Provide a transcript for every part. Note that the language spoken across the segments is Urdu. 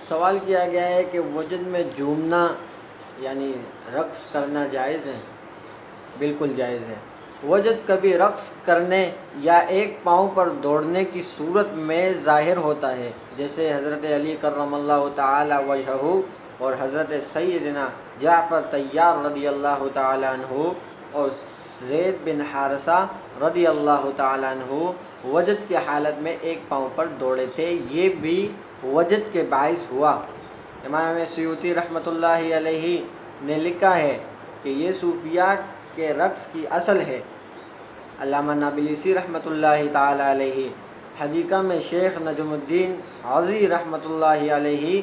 سوال کیا گیا ہے کہ وجد میں جھومنا یعنی رقص کرنا جائز ہے؟ بالکل جائز ہے۔ وجد کبھی رقص کرنے یا ایک پاؤں پر دوڑنے کی صورت میں ظاہر ہوتا ہے، جیسے حضرت علی کرم اللہ تعالی وجہہ اور حضرت سیدنا جعفر طیار رضی اللہ تعالی عنہ اور زید بن حارثہ رضی اللہ تعالی عنہ وجد کی حالت میں ایک پاؤں پر دوڑے تھے۔ یہ بھی وجد کے باعث ہوا۔ امام سیوطی رحمۃ اللہ علیہ نے لکھا ہے کہ یہ صوفیہ کے رقص کی اصل ہے۔ علامہ نابلسی رحمۃ اللہ تعالی علیہ حدیقہ میں شیخ نجم الدین عزی رحمۃ اللہ علیہ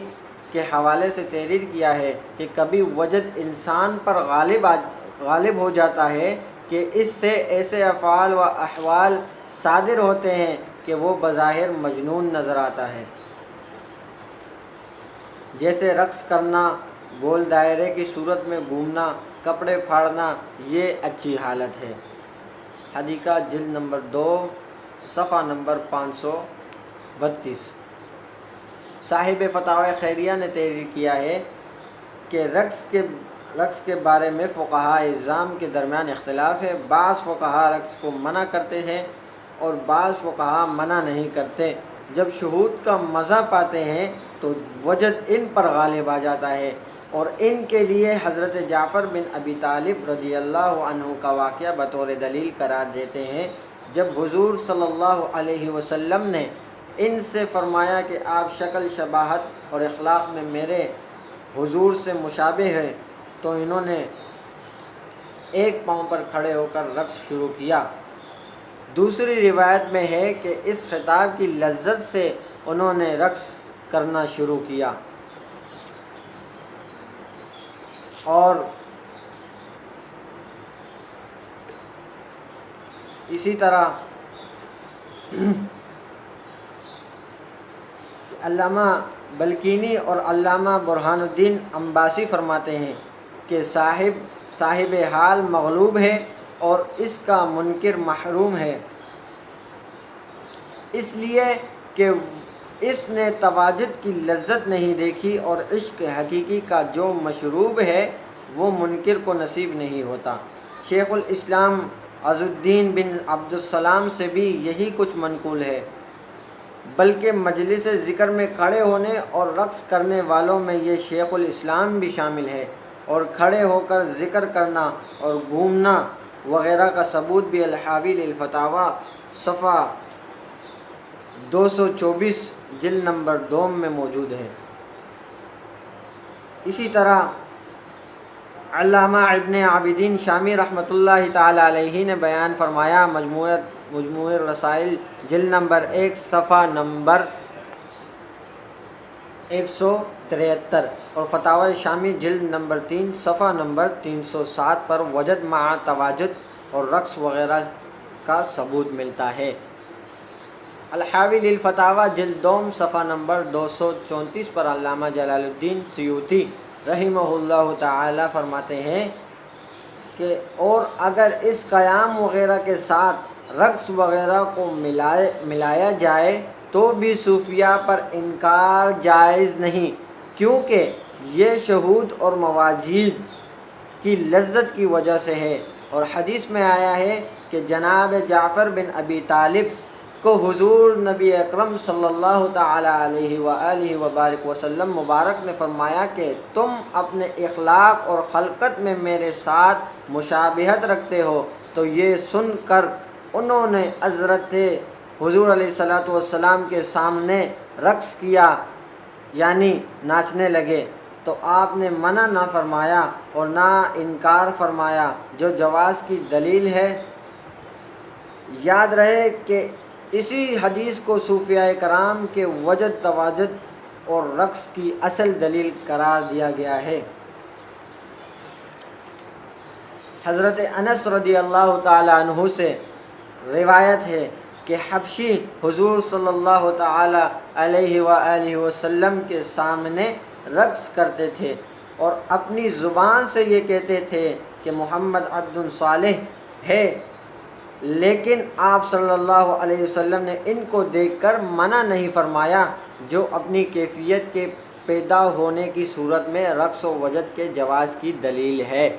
کے حوالے سے تحریر کیا ہے کہ کبھی وجد انسان پر غالب ہو جاتا ہے کہ اس سے ایسے افعال و احوال صادر ہوتے ہیں کہ وہ بظاہر مجنون نظر آتا ہے، جیسے رقص کرنا، گول دائرے کی صورت میں گھومنا، کپڑے پھاڑنا۔ یہ اچھی حالت ہے۔ حدیقہ جلد نمبر 2 صفحہ نمبر 532۔ صاحب فتاوی خیریہ نے تحریر کیا ہے کہ رقص کے بارے میں فقہاء اعظام کے درمیان اختلاف ہے۔ بعض فقہاء رقص کو منع کرتے ہیں اور بعض فقہاء منع نہیں کرتے۔ جب شہود کا مزہ پاتے ہیں تو وجد ان پر غالب آ جاتا ہے، اور ان کے لیے حضرت جعفر بن ابی طالب رضی اللہ عنہ کا واقعہ بطور دلیل قرار دیتے ہیں۔ جب حضور صلی اللہ علیہ وسلم نے ان سے فرمایا کہ آپ شکل، شباہت اور اخلاق میں میرے حضور سے مشابہ ہیں، تو انہوں نے ایک پاؤں پر کھڑے ہو کر رقص شروع کیا۔ دوسری روایت میں ہے کہ اس خطاب کی لذت سے انہوں نے رقص کرنا شروع کیا، اور اسی طرح علامہ بلکینی اور علامہ برہان الدین انباسی فرماتے ہیں کہ صاحب حال مغلوب ہے اور اس کا منکر محروم ہے، اس لیے کہ اس نے تواجد کی لذت نہیں دیکھی، اور عشق حقیقی کا جو مشروب ہے وہ منکر کو نصیب نہیں ہوتا۔ شیخ الاسلام عز الدین بن عبدالسلام سے بھی یہی کچھ منقول ہے، بلکہ مجلس ذکر میں کھڑے ہونے اور رقص کرنے والوں میں یہ شیخ الاسلام بھی شامل ہے، اور کھڑے ہو کر ذکر کرنا اور گھومنا وغیرہ کا ثبوت بھی الحاوی للفتاوی صفحہ 224 جلد نمبر 2 میں موجود ہے۔ اسی طرح علامہ ابن عابدین شامی رحمۃ اللہ تعالی علیہ نے بیان فرمایا، مجموع رسائل جلد نمبر 1 صفحہ نمبر 173 اور فتاوی شامی جلد نمبر 3 صفحہ نمبر 307 پر وجد مع تواجد اور رقص وغیرہ کا ثبوت ملتا ہے۔ الحاوی للفتاوی جلد 2 صفحہ نمبر 234 پر علامہ جلال الدین سیوطی رحمہ اللہ تعالی فرماتے ہیں کہ اور اگر اس قیام وغیرہ کے ساتھ رقص وغیرہ کو ملایا جائے تو بھی صوفیہ پر انکار جائز نہیں، کیونکہ یہ شہود اور مواجید کی لذت کی وجہ سے ہے۔ اور حدیث میں آیا ہے کہ جناب جعفر بن ابی طالب کو حضور نبی اکرم صلی اللہ تعالی علیہ وآلہ وبارک وسلم مبارک نے فرمایا کہ تم اپنے اخلاق اور خلقت میں میرے ساتھ مشابہت رکھتے ہو۔ تو یہ سن کر انہوں نے حضرت حضور علیہ الصلوۃ والسلام کے سامنے رقص کیا، یعنی ناچنے لگے، تو آپ نے منع نہ فرمایا اور نہ انکار فرمایا، جو جواز کی دلیل ہے۔ یاد رہے کہ اسی حدیث کو صوفیاء کرام کے وجد، تواجد اور رقص کی اصل دلیل قرار دیا گیا ہے۔ حضرت انس رضی اللہ تعالی عنہ سے روایت ہے کہ حبشی حضور صلی اللہ تعالی علیہ وآلہ وسلم کے سامنے رقص کرتے تھے اور اپنی زبان سے یہ کہتے تھے کہ محمد عبد صالح ہے، لیکن آپ صلی اللہ علیہ وسلم نے ان کو دیکھ کر منع نہیں فرمایا، جو اپنی کیفیت کے پیدا ہونے کی صورت میں رقص و وجد کے جواز کی دلیل ہے۔